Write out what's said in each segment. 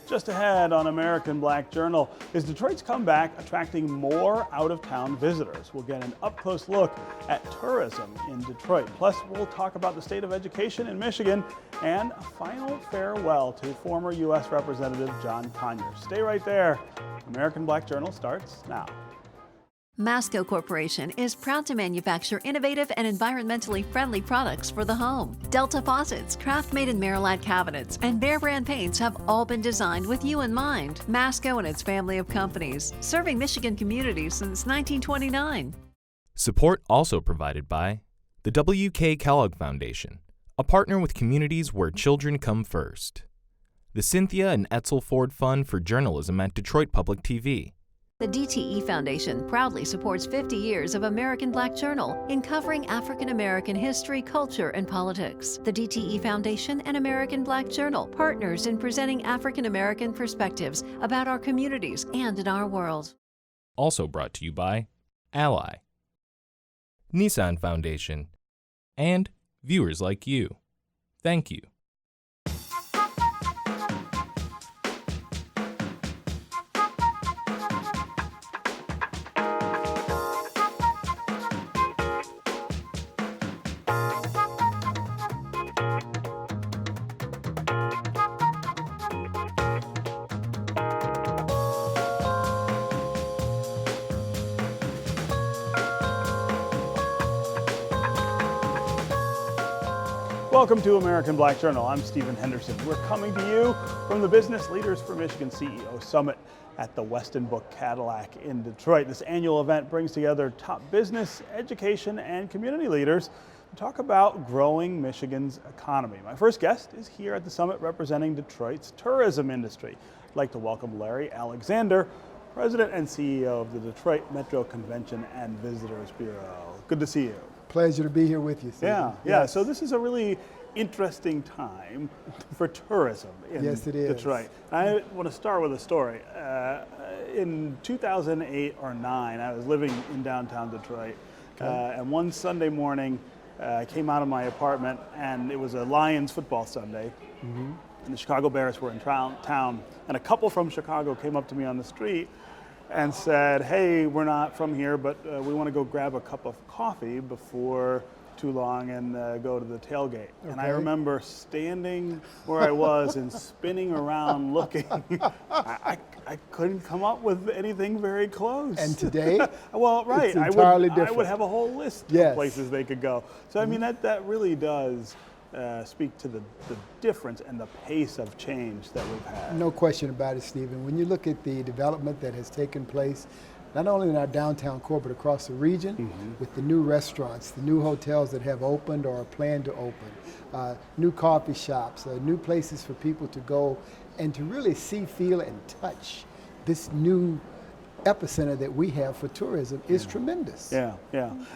Just ahead on American Black Journal, is Detroit's comeback attracting more out-of-town visitors? We'll get an up-close look at tourism in Detroit. Plus, we'll talk about the state of education in Michigan and a final farewell to former U.S. Representative John Conyers. Stay right there. American Black Journal starts now. Masco Corporation is proud to manufacture innovative and environmentally friendly products for the home. Delta faucets, craft-made in Merillat cabinets, and Behr brand paints have all been designed with you in mind. Masco and its family of companies, serving Michigan communities since 1929. Support also provided by the W.K. Kellogg Foundation, a partner with communities where children come first. The Cynthia and Etzel Ford Fund for Journalism at Detroit Public TV. The DTE Foundation proudly supports 50 years of American Black Journal in covering African American history, culture, and politics. The DTE Foundation and American Black Journal, partners in presenting African American perspectives about our communities and in our world. Also brought to you by Ally, NISSAN Foundation, and viewers like you. Thank you. Welcome to American Black Journal. I'm Stephen Henderson. We're coming to you from the Business Leaders for Michigan CEO Summit at the Weston Book Cadillac in Detroit. This annual event brings together top business, education, and community leaders to talk about growing Michigan's economy. My first guest is here at the summit representing Detroit's tourism industry. I'd like to welcome Larry Alexander, President and CEO of the Detroit Metro Convention and Visitors Bureau. Good to see you. Pleasure to be here with you, Stephen. Yeah. Yes. So this is a really interesting time for tourism in Yes, it is. Detroit. I want to start with a story. In 2008 or 9, I was living in downtown Detroit, and one Sunday morning, I came out of my apartment, and it was a Lions football Sunday, and the Chicago Bears were in town, and a couple from Chicago came up to me on the street and said, hey, we're not from here, but we want to go grab a cup of coffee before too long and go to the tailgate. Okay. And I remember standing where I was and spinning around looking. I couldn't come up with anything very close. And today? Well, right. It's entirely I would different. have a whole list Yes. of places they could go. So I mean, that really does speak to the difference and the pace of change that we've had. No question about it, Stephen. When you look at the development that has taken place, not only in our downtown core, but across the region, with the new restaurants, the new hotels that have opened or are planned to open, new coffee shops, new places for people to go and to really see, feel, and touch this new epicenter that we have for tourism is tremendous. Yeah.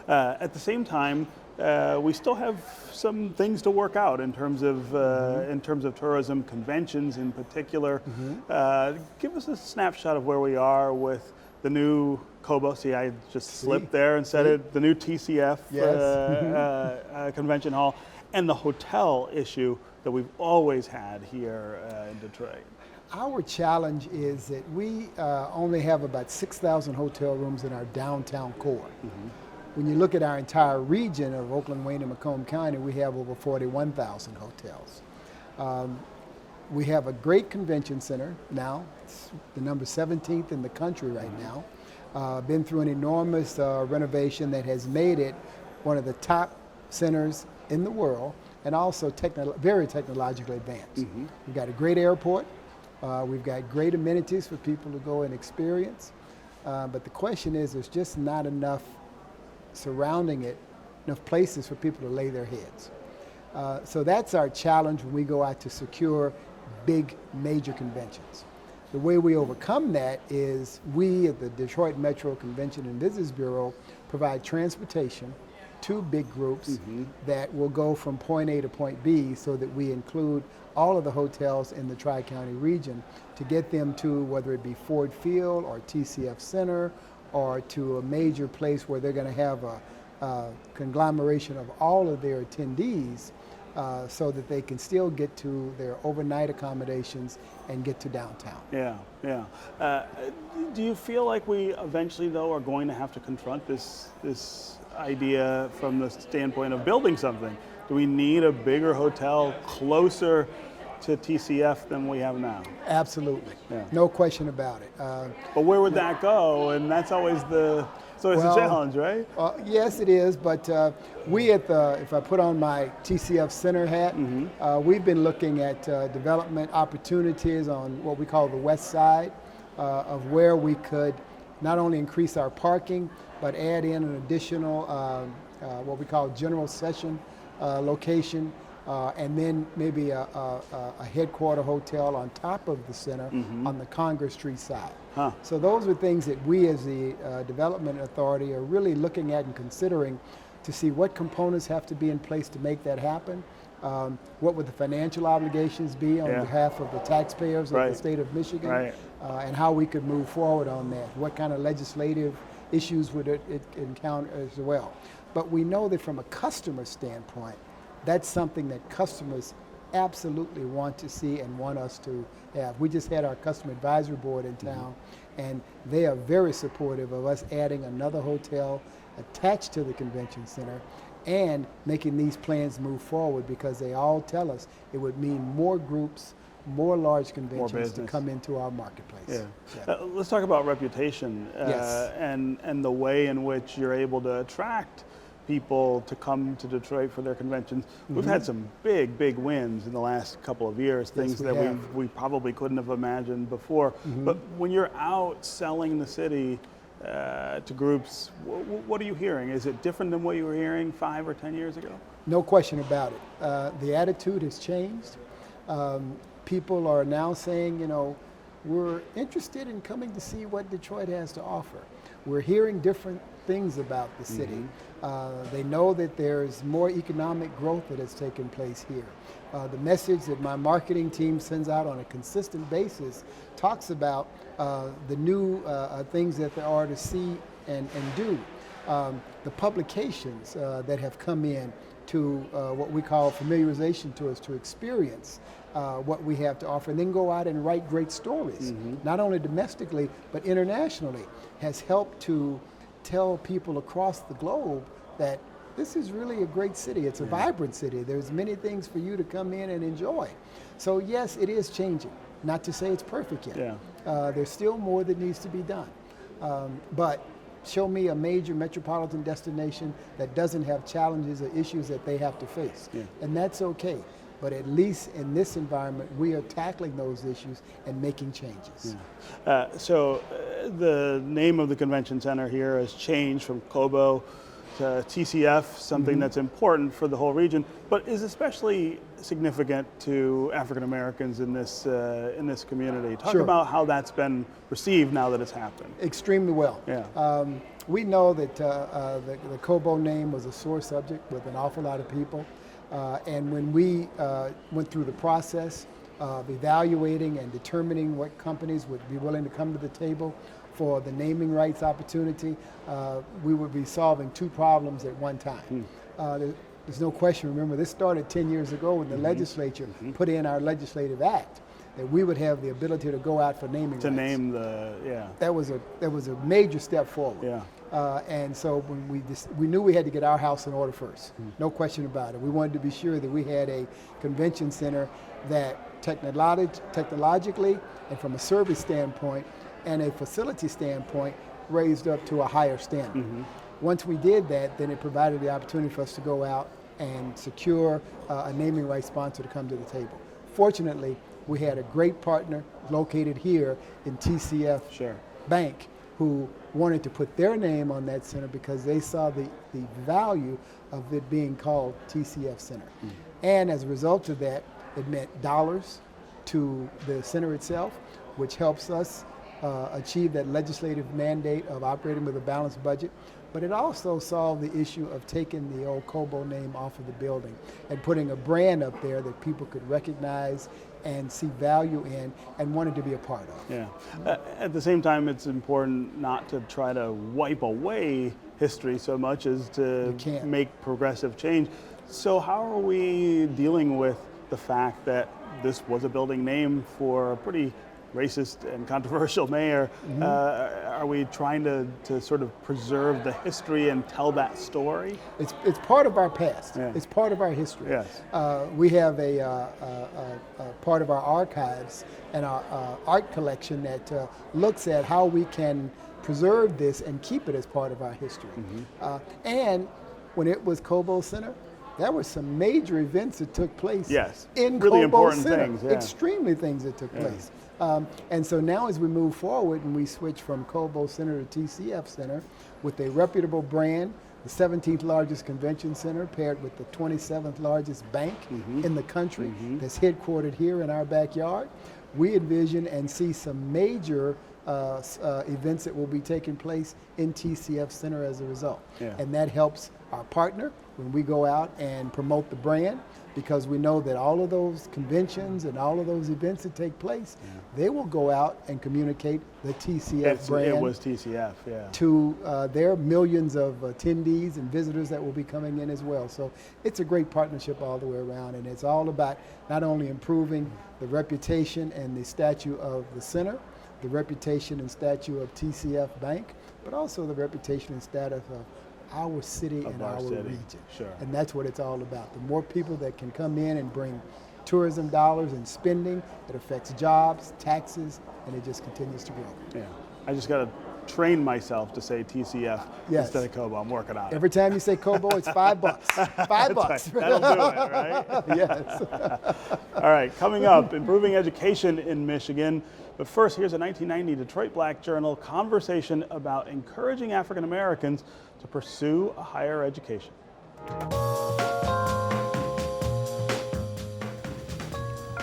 At the same time, we still have some things to work out in terms of tourism, conventions in particular. Give us a snapshot of where we are with the new COBO. See, I just slipped there and said it. The new TCF convention hall, and the hotel issue that we've always had here in Detroit. Our challenge is that we only have about 6,000 hotel rooms in our downtown core. When you look at our entire region of Oakland, Wayne, and Macomb County, we have over 41,000 hotels. We have a great convention center now. It's the number 17th in the country right now. Been through an enormous renovation that has made it one of the top centers in the world, and also very technologically advanced. We've got a great airport. We've got great amenities for people to go and experience. But the question is, there's just not enough surrounding it, enough places for people to lay their heads. So that's our challenge when we go out to secure big major conventions. The way we overcome that is we at the Detroit Metro Convention and Visitors Bureau provide transportation to big groups that will go from point A to point B, so that we include all of the hotels in the Tri-County region to get them to, whether it be Ford Field or TCF Center, or to a major place where they're going to have a conglomeration of all of their attendees so that they can still get to their overnight accommodations and get to downtown. Yeah, yeah. Do you feel like we eventually, though, are going to have to confront this idea from the standpoint of building something? Do we need a bigger hotel closer to TCF than we have now? Absolutely, Yeah. no question about it. But where would that go? And that's always a challenge, right? Yes, it is, but we if I put on my TCF Center hat, we've been looking at development opportunities on what we call the west side of where we could not only increase our parking, but add in an additional, what we call general session location, and then maybe a headquarter hotel on top of the center on the Congress Street side. Huh. So those are things that we as the Development Authority are really looking at and considering to see what components have to be in place to make that happen. What would the financial obligations be on behalf of the taxpayers of the state of Michigan, and how we could move forward on that. What kind of legislative issues would it encounter as well. But we know that from a customer standpoint, that's something that customers absolutely want to see and want us to have. We just had our customer advisory board in town, and they are very supportive of us adding another hotel attached to the convention center and making these plans move forward, because they all tell us it would mean more groups, more large conventions to come into our marketplace. Yeah. Let's talk about reputation and the way in which you're able to attract people to come to Detroit for their conventions. We've had some big wins in the last couple of years, things that we probably couldn't have imagined before. But when you're out selling the city to groups, what are you hearing? Is it different than what you were hearing 5 or 10 years ago? No question about it. The attitude has changed. People are now saying, we're interested in coming to see what Detroit has to offer. We're hearing different things about the city. They know that there's more economic growth that has taken place here. The message that my marketing team sends out on a consistent basis talks about the new things that there are to see and do. The publications that have come in to what we call familiarization to us, to experience what we have to offer, and then go out and write great stories, not only domestically, but internationally, has helped to tell people across the globe that this is really a great city. It's a vibrant city. There's many things for you to come in and enjoy. So yes, it is changing. Not to say it's perfect yet. There's still more that needs to be done. But show me a major metropolitan destination that doesn't have challenges or issues that they have to face. And that's okay. But at least in this environment, we are tackling those issues and making changes. So the name of the convention center here has changed from COBO to TCF, something that's important for the whole region, but is especially significant to African Americans in this community. Talk about how that's been received now that it's happened. Extremely well. We know that the COBO name was a sore subject with an awful lot of people. And when we went through the process of evaluating and determining what companies would be willing to come to the table for the naming rights opportunity, we would be solving two problems at one time. There's no question, remember, this started 10 years ago when the legislature put in our legislative act that we would have the ability to go out for naming rights. To name the, That was a major step forward. And so when we knew we had to get our house in order first, no question about it. We wanted to be sure that we had a convention center that technologically and from a service standpoint and a facility standpoint raised up to a higher standard. Once we did that, then it provided the opportunity for us to go out and secure a naming rights sponsor to come to the table. Fortunately, we had a great partner located here in TCF Bank who wanted to put their name on that center because they saw the value of it being called TCF Center. And as a result of that, it meant dollars to the center itself, which helps us achieve that legislative mandate of operating with a balanced budget. But it also solved the issue of taking the old COBO name off of the building and putting a brand up there that people could recognize and see value in and wanted to be a part of. At the same time, it's important not to try to wipe away history so much as to make progressive change. So how are we dealing with the fact that this was a building named for a pretty racist and controversial mayor? Are we trying to sort of preserve the history and tell that story? It's part of our past. Yeah. It's part of our history. Yes. We have a part of our archives and our art collection that looks at how we can preserve this and keep it as part of our history. And when it was Cobo Center, there were some major events that took place Yes. in Really Cobo important Center. things, yeah. Extremely things that took place. And so now as we move forward and we switch from Cobo Center to TCF Center with a reputable brand, the 17th largest convention center paired with the 27th largest bank in the country that's headquartered here in our backyard, we envision and see some major events that will be taking place in TCF Center as a result. Yeah. And that helps our partner when we go out and promote the brand, because we know that all of those conventions and all of those events that take place, they will go out and communicate the TCF brand. It was TCF, yeah. To their millions of attendees and visitors that will be coming in as well. So it's a great partnership all the way around, and it's all about not only improving the reputation and the stature of the center, the reputation and stature of TCF Bank, but also the reputation and status of our city and our region. Sure. And that's what it's all about. The more people that can come in and bring tourism dollars and spending, it affects jobs, taxes, and it just continues to grow. Yeah. I just got to train myself to say TCF instead of Cobo. I'm working on it. Every time you say Cobo, it's $5. $5. Right. That'll do it, right? Yes. All right, coming up, improving education in Michigan. But first, here's a 1990 Detroit Black Journal conversation about encouraging African Americans to pursue a higher education.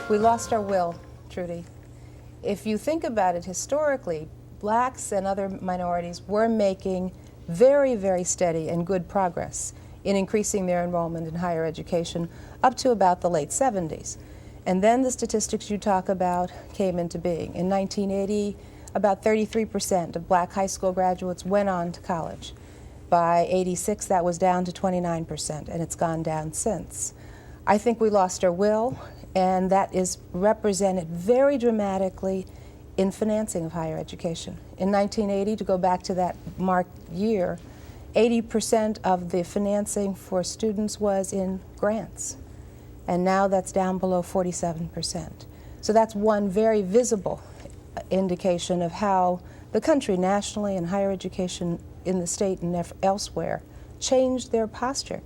We lost our will, Trudy. If you think about it historically, blacks and other minorities were making very, very steady and good progress in increasing their enrollment in higher education up to about the late 70s. And then the statistics you talk about came into being. In 1980, about 33% of black high school graduates went on to college. By 86, that was down to 29%, and it's gone down since. I think we lost our will, and that is represented very dramatically in financing of higher education. In 1980, to go back to that marked year, 80% of the financing for students was in grants, and now that's down below 47%. So that's one very visible indication of how the country nationally and higher education in the state and elsewhere changed their posture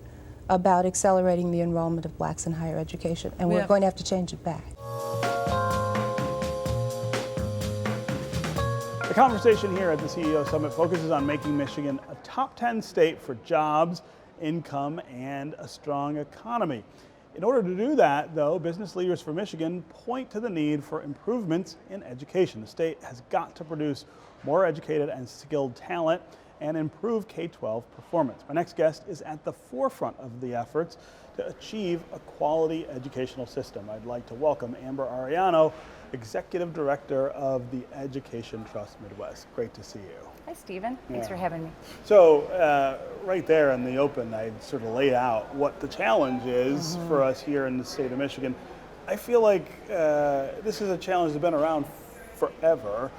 about accelerating the enrollment of blacks in higher education, and we're going to have to change it back. The conversation here at the CEO Summit focuses on making Michigan a top 10 state for jobs, income, and a strong economy. In order to do that, though, business leaders for Michigan point to the need for improvements in education. The state has got to produce more educated and skilled talent and improve K-12 performance. My next guest is at the forefront of the efforts to achieve a quality educational system. I'd like to welcome Amber Arellano, Executive Director of the Education Trust Midwest. Great to see you. Hi, Stephen. Thanks for having me. So right there in the open, I sort of laid out what the challenge is for us here in the state of Michigan. I feel like this is a challenge that's been around forever,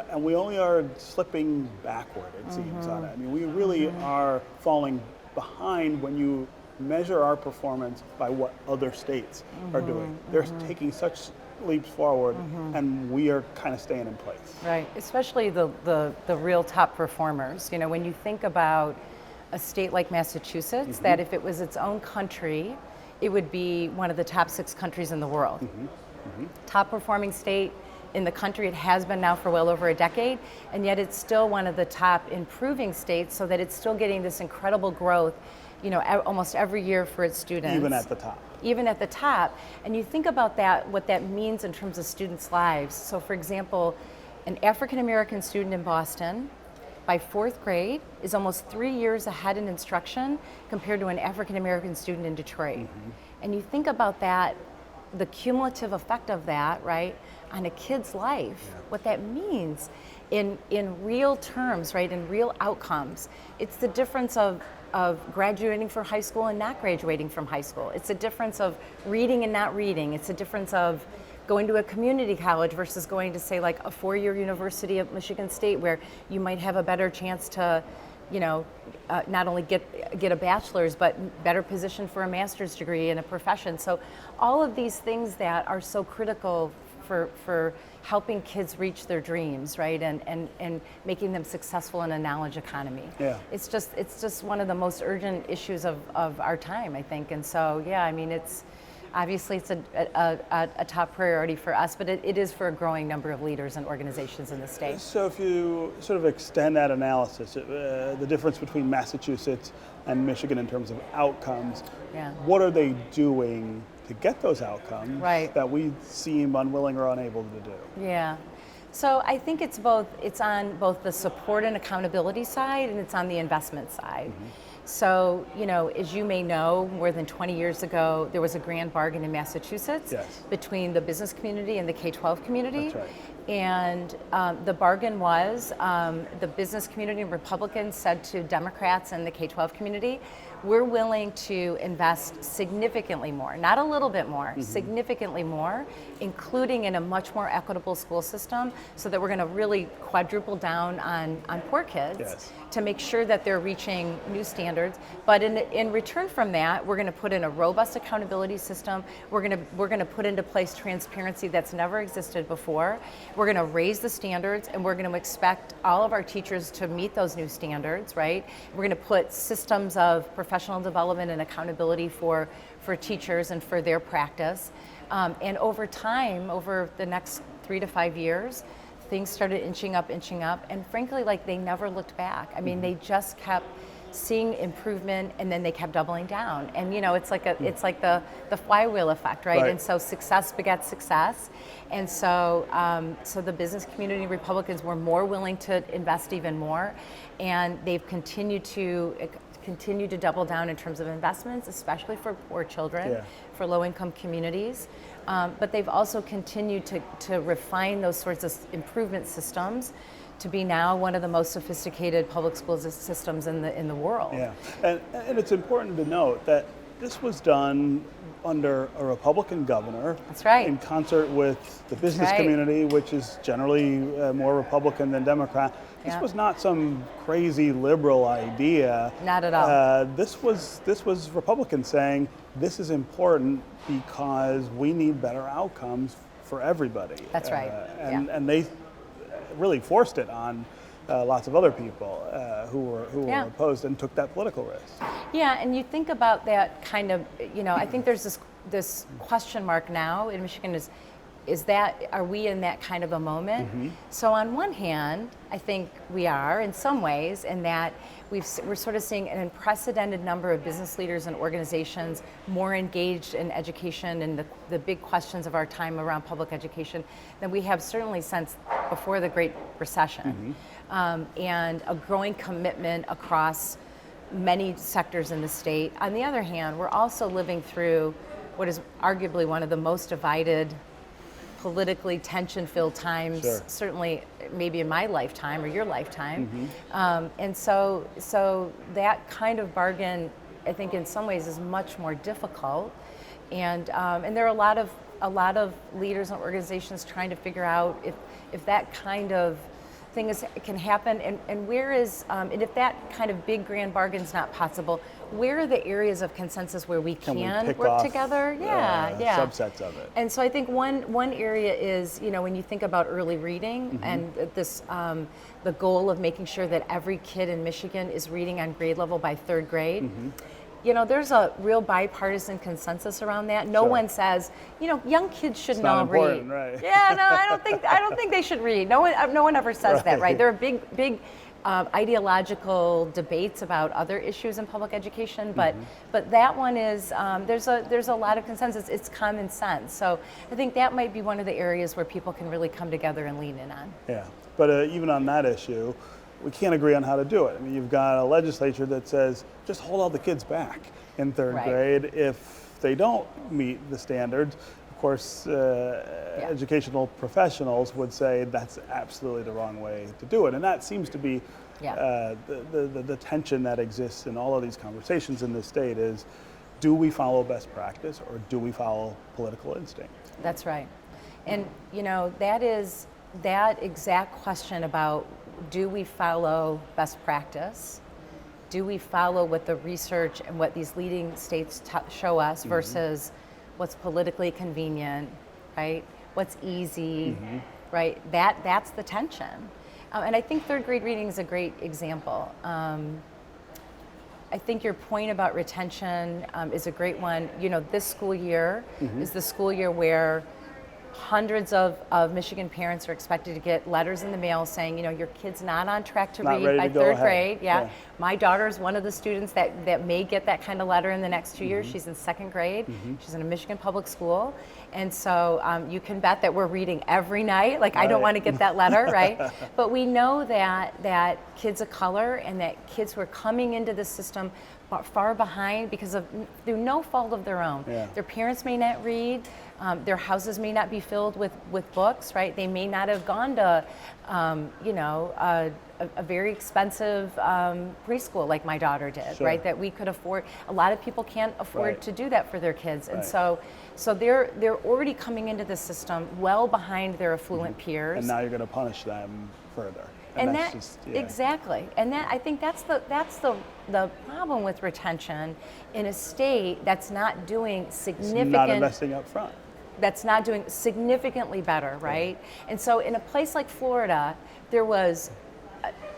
and we only are slipping backward, it seems, on it. I mean, we really are falling behind when you measure our performance by what other states are doing. They're taking such leaps forward, and we are kind of staying in place. Right, especially the real top performers. You know, when you think about a state like Massachusetts, that if it was its own country, it would be one of the top 6 countries in the world. Top performing state in the country. It has been now for well over a decade, and yet it's still one of the top improving states, so that it's still getting this incredible growth, you know, almost every year for its students. Even at the top. Even at the top. And you think about that, what that means in terms of students' lives. So for example, an African American student in Boston by 4th grade is almost 3 years ahead in instruction compared to an African American student in Detroit. And you think about that, the cumulative effect of that, right, on a kid's life, what that means in real terms, right, in real outcomes. It's the difference of of graduating from high school and not graduating from high school. It's a difference of reading and not reading. It's a difference of going to a community college versus going to, say, like a four-year university at Michigan State, where you might have a better chance to, not only get a bachelor's, but better position for a master's degree in a profession. So all of these things that are so critical for helping kids reach their dreams, right, and making them successful in a knowledge economy. Yeah. It's just one of the most urgent issues of our time, I think. And so, yeah, I mean, it's obviously it's a top priority for us, but it is for a growing number of leaders and organizations in the state. So if you sort of extend that analysis, the difference between Massachusetts and Michigan in terms of outcomes, Yeah. what are they doing to get those outcomes Right. that we seem unwilling or unable to do? Yeah. So I think it's on both the support and accountability side, and it's on the investment side. So, as you may know, more than 20 years ago, there was a grand bargain in Massachusetts Yes. between the business community and the K-12 community. That's right. And the bargain was the business community and Republicans said to Democrats and the K-12 community, we're willing to invest significantly more, not a little bit more, significantly more, including in a much more equitable school system, so that we're going to really quadruple down on poor kids. Yes. To make sure that they're reaching new standards. But in return from that, we're going to put in a robust accountability system. We're going to put into place transparency that's never existed before. We're going to raise the standards, and we're going to expect all of our teachers to meet those new standards, right? We're going to put systems of professional development and accountability for teachers and for their practice. And over time, over the next 3 to 5 years, things started inching up, and frankly, like, they never looked back. I mean, they just kept seeing improvement, and then they kept doubling down. And it's like the flywheel effect, right? And so success begets success. And so the business community Republicans were more willing to invest even more, and they've continued to double down in terms of investments, especially for poor children, for low-income communities. But they've also continued to refine those sorts of improvement systems to be now one of the most sophisticated public school systems in the world. Yeah, and it's important to note that this was done under a Republican governor. That's right. In concert with the business community, which is generally more Republican than Democrat. This was not some crazy liberal idea. Not at all. This was Republicans saying this is important because we need better outcomes for everybody. That's right. And they really forced it on lots of other people who were opposed and took that political risk. Yeah, and you think about that kind of, I think there's this question mark now in Michigan are we in that kind of a moment? So on one hand, I think we are in some ways, in that we're sort of seeing an unprecedented number of business leaders and organizations more engaged in education and the big questions of our time around public education than we have certainly since before the Great Recession. And a growing commitment across many sectors in the state. On the other hand, we're also living through what is arguably one of the most divided, politically tension-filled times, certainly maybe in my lifetime or your lifetime. And so that kind of bargain, I think in some ways is much more difficult. And there are a lot of leaders and organizations trying to figure out if that kind of thing can happen, and where is, and if that kind of big grand bargain's not possible, where are the areas of consensus where we can work together? Subsets of it. And so I think one area is, when you think about early reading and this, the goal of making sure that every kid in Michigan is reading on grade level by 3rd grade. There's a real bipartisan consensus around that. No one says, young kids shouldn't all read. Right. Yeah, no, I don't think they should read. No one ever says that, right? There are big ideological debates about other issues in public education, but that one is there's a lot of consensus. It's common sense. So I think that might be one of the areas where people can really come together and lean in on. Yeah, but even on that issue, we can't agree on how to do it. I mean, you've got a legislature that says just hold all the kids back in 3rd grade if they don't meet the standards. Of course, educational professionals would say that's absolutely the wrong way to do it. And that seems to be the tension that exists in all of these conversations in this state is, do we follow best practice or do we follow political instinct? That's right. And you know, that is that exact question about, do we follow best practice? Do we follow what the research and what these leading states show us versus what's politically convenient, right? What's easy, right? That's the tension. And I think third grade reading is a great example. I think your point about retention is a great one. You know, this school year is the school year where hundreds of Michigan parents are expected to get letters in the mail saying, you know, your kid's not on track to read by third grade. Yeah. My daughter's one of the students that may get that kind of letter in the next 2 years. She's in second grade. She's in a Michigan public school. And so you can bet that we're reading every night. Like, I don't want to get that letter, right? But we know that kids of color and that kids who are coming into the system far behind because of through no fault of their own. Their parents may not read. Their houses may not be filled with books, right? They may not have gone to, you know, a very expensive preschool like my daughter did, right? That we could afford. A lot of people can't afford to do that for their kids, and so they're already coming into the system well behind their affluent peers. And now you're going to punish them further. And that just, exactly, and that I think that's the problem with retention in a state that's not doing significant. It's not investing up front. That's not doing significantly better, right? And so in a place like Florida, there was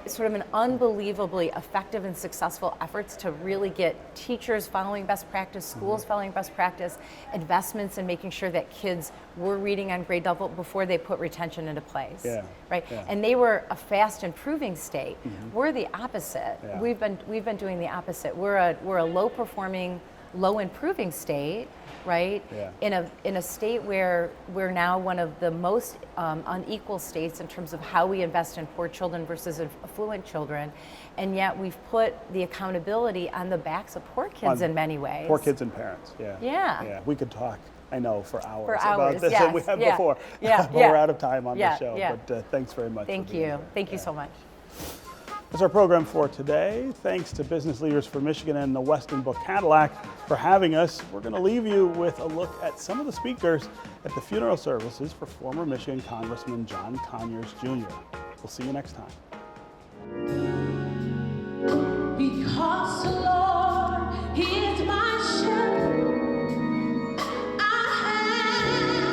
sort of an unbelievably effective and successful efforts to really get teachers following best practice, schools following best practice, investments in making sure that kids were reading on grade level before they put retention into place, right? And they were a fast improving state. We're the opposite. We've been doing the opposite. We're a low performing, low improving state, right? In a state where we're now one of the most unequal states in terms of how we invest in poor children versus affluent children, and yet we've put the accountability on the backs of poor kids in many ways. Poor kids and parents, yeah. We could talk, I know, for hours about this yes, than we have before. But we're out of time on the show. But thanks very much. Thank you. Thank you so much. That's our program for today. Thanks to Business Leaders for Michigan and the Weston Book Cadillac for having us. We're going to leave you with a look at some of the speakers at the funeral services for former Michigan Congressman John Conyers Jr. We'll see you next time. Because the Lord is my shepherd, I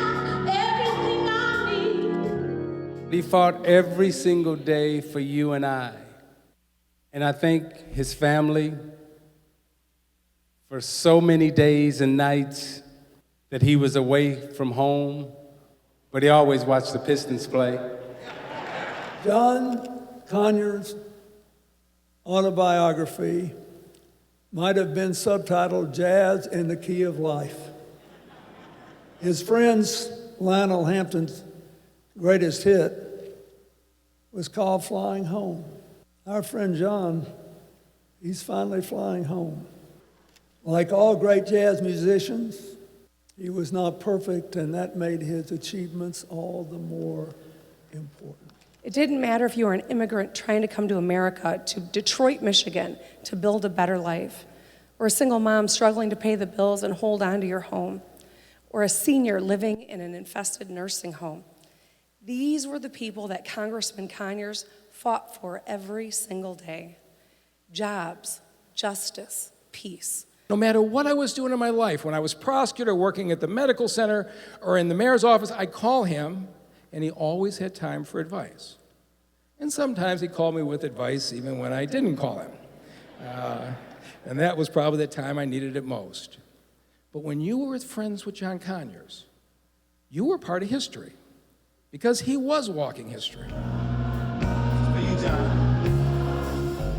have everything I need. He fought every single day for you and I. And I thank his family for so many days and nights that he was away from home, but he always watched the Pistons play. John Conyers' autobiography might have been subtitled Jazz in the Key of Life. His friends, Lionel Hampton's greatest hit was called Flying Home. Our friend John, he's finally flying home. Like all great jazz musicians, he was not perfect, and that made his achievements all the more important. It didn't matter if you were an immigrant trying to come to America, to Detroit, Michigan, to build a better life, or a single mom struggling to pay the bills and hold on to your home, or a senior living in an infested nursing home. These were the people that Congressman Conyers fought for every single day. Jobs, justice, peace. No matter what I was doing in my life, when I was prosecutor working at the medical center or in the mayor's office, I'd call him, and he always had time for advice. And sometimes he called me with advice even when I didn't call him. And that was probably the time I needed it most. But when you were friends with John Conyers, you were part of history, because he was walking history. For you, John.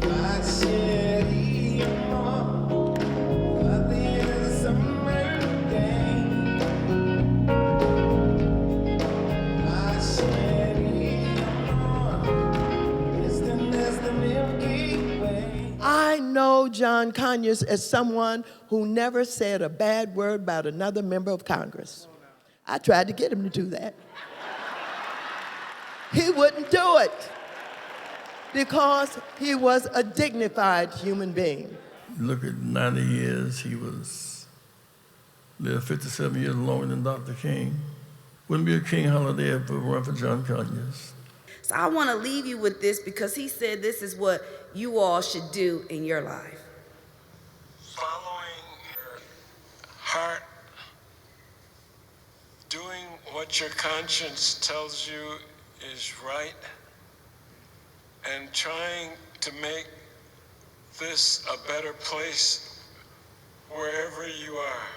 I said, I know John Conyers as someone who never said a bad word about another member of Congress. I tried to get him to do that. He wouldn't do it because he was a dignified human being. Look at 90 years, he lived 57 years longer than Dr. King. Wouldn't be a King holiday if it weren't for John Conyers. So I want to leave you with this because he said this is what you all should do in your life. Following your heart, doing what your conscience tells you is right, and trying to make this a better place wherever you are.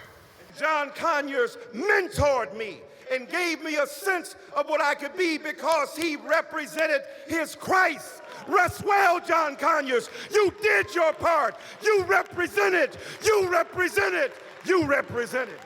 John Conyers mentored me and gave me a sense of what I could be because he represented his Christ. Rest well, John Conyers. You did your part. You represented. You represented. You represented.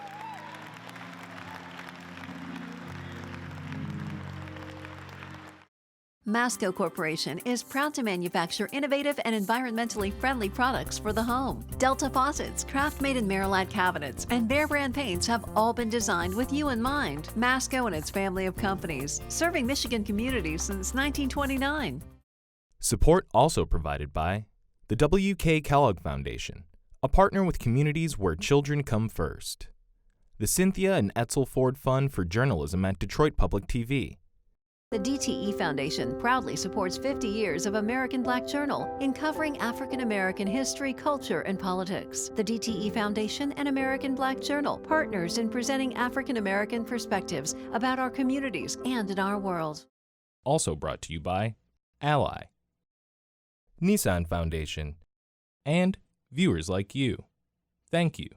Masco Corporation is proud to manufacture innovative and environmentally friendly products for the home. Delta faucets, craft-made in Merillat cabinets, and Behr brand paints have all been designed with you in mind. Masco and its family of companies, serving Michigan communities since 1929. Support also provided by the W.K. Kellogg Foundation, a partner with communities where children come first. The Cynthia and Etzel Ford Fund for Journalism at Detroit Public TV. The DTE Foundation proudly supports 50 years of American Black Journal in covering African American history, culture, and politics. The DTE Foundation and American Black Journal, partners in presenting African American perspectives about our communities and in our world. Also brought to you by Ally, NISSAN Foundation, and viewers like you. Thank you.